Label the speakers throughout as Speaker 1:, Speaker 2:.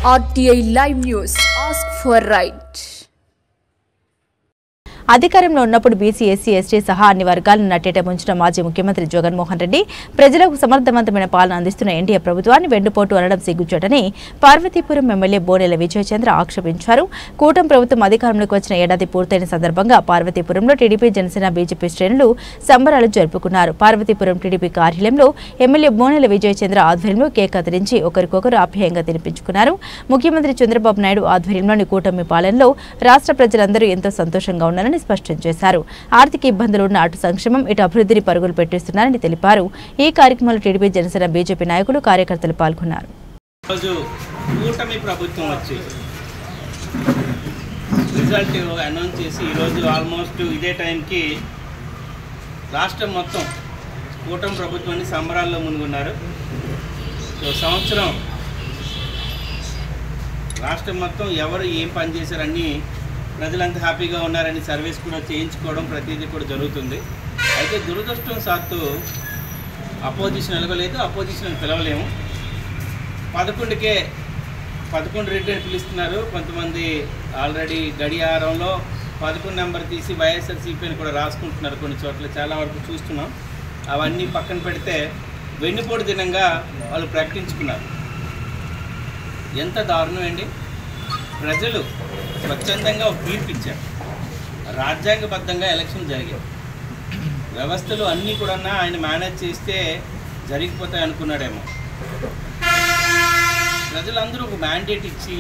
Speaker 1: RTI Live News. Ask for right.
Speaker 2: అధికారంలో ఉన్నప్పుడు BC SC ST సహా అన్ని వర్గాలను నట్టేట ముంచిన మాజీ ముఖ్యమంత్రి జగన్మోహన్ రెడ్డి ప్రజలకు సమర్థవంతమైన పాలన అందిస్తున్న ఎన్డీఏ ప్రభుత్వాన్ని వెండుపోటు అనడం సిగ్గుచేటని పార్వతీపురం ఎమ్మెల్యే బోనెల విజయచంద్ర ఆక్షేపించారు. కూటమి ప్రభుత్వం అధికారంలోకి వచ్చిన ఏడాది పూర్తయిన సందర్భంగా పార్వతీపురంలో టీడీపీ జనసేన బీజేపీ శ్రేణులు సంబరాలు జరుపుకున్నారు. పార్వతీపురం టీడీపీ కార్యాలయంలో ఎమ్మెల్యే బోనెల విజయచంద్ర ఆధ్వర్యంలో కేక్ కత్తిరించి ఒకరికొకరు ఆప్యాయంగా తినిపించుకున్నారు. ముఖ్యమంత్రి చంద్రబాబు నాయుడు ఆధ్వర్యంలోని కూటమి పాలనలో రాష్ట్ర ప్రజలందరూ ఎంతో సంతోషంగా ఉన్నారని స్పష్టం చేశారు. ఆర్థిక ఇబ్బందులు ఉన్న అటు సంక్షేమం ఇటు అభివృద్ధిని పరుగులు పెట్టిస్తున్నారని తెలిపారు. ఈ కార్యక్రమంలో టీడీపీ జనసేన బీజేపీ నాయకులు కార్యకర్తలు పాల్గొన్నారు.
Speaker 3: కూటమి ప్రభుత్వం వచ్చి రిజల్ట్ అనౌన్స్ చేసి ఈరోజు ఆల్మోస్ట్ ఇదే టైంకి రాష్ట్రం మొత్తం కూటమి ప్రభుత్వాన్ని సంబరాల్లో మునుగున్నారు. సంవత్సరం రాష్ట్రం మొత్తం ఎవరు ఏం పని చేశారని ప్రజలంతా హ్యాపీగా ఉన్నారని సర్వీస్ కూడా చేయించుకోవడం ప్రతిదీ కూడా జరుగుతుంది. అయితే దురదృష్టం సాత్తు అపోజిషన్ ఎలగలేదు, అపోజిషన్ పిలవలేము. 11 రెడ్డి అని పిలుస్తున్నారు. కొంతమంది ఆల్రెడీ గడియారంలో 11 నెంబర్ తీసి వైఎస్ఆర్సీపీ అని కూడా రాసుకుంటున్నారు. కొన్ని చోట్ల చాలా వరకు చూస్తున్నాం. అవన్నీ పక్కన పెడితే వెన్నుపోటు దినంగా వాళ్ళు ప్రకటించుకున్నారు. ఎంత దారుణం అండి! ప్రజలు స్వచ్ఛందంగా ఒక తీర్పు ఇచ్చారు. రాజ్యాంగబద్ధంగా ఎలక్షన్ జరిగాయి. వ్యవస్థలు అన్నీ కూడా ఆయన మేనేజ్ చేస్తే జరిగిపోతాయి అనుకున్నాడేమో. ప్రజలందరూ ఒక మ్యాండేట్ ఇచ్చి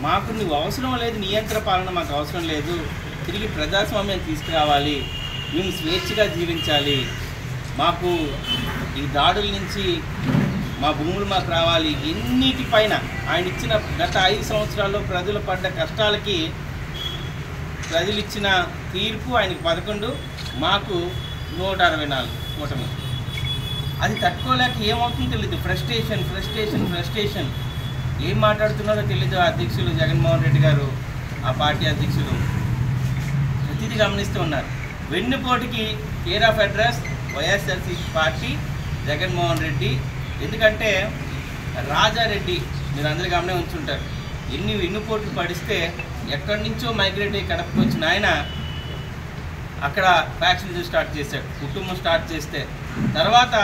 Speaker 3: మాకు నువ్వు అవసరం లేదు, నియంత్రణ పాలన మాకు అవసరం లేదు, తిరిగి ప్రజాస్వామ్యం తీసుకురావాలి, మేము స్వేచ్ఛగా జీవించాలి, మాకు ఈ దాడుల నుంచి మా భూములు మాకు రావాలి, ఎన్నిటిపైన ఆయన ఇచ్చిన గత 5 సంవత్సరాల్లో ప్రజలు పడ్డ కష్టాలకి ప్రజలు ఇచ్చిన తీర్పు ఆయనకి 11, మాకు 164 కూటమి. అది తట్టుకోలేక ఏమవుతుందో తెలియదు. ఫ్రస్ట్రేషన్ ఏం మాట్లాడుతున్నారో తెలీదు. అధ్యక్షులు జగన్మోహన్ రెడ్డి గారు, ఆ పార్టీ అధ్యక్షులు ప్రతిదీ గమనిస్తూ ఉన్నారు. వెన్నుపోటుకి care of address YSRC party, Jaganmohan Reddy. ఎందుకంటే రాజారెడ్డి మీరు అందరూ గమనే ఉంచుంటారు. ఎన్ని వెన్నుపోట్లు పడిస్తే ఎక్కడి నుంచో మైగ్రేట్ అయ్యి కడపకు వచ్చిన ఆయన అక్కడ ఫ్యాక్షన్ స్టార్ట్ చేశాడు. కుటుంబం స్టార్ట్ చేస్తే తర్వాత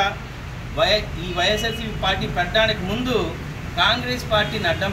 Speaker 3: ఈ వైఎస్ఆర్సీపీ పార్టీ పెట్టడానికి ముందు కాంగ్రెస్ పార్టీని అడ్డం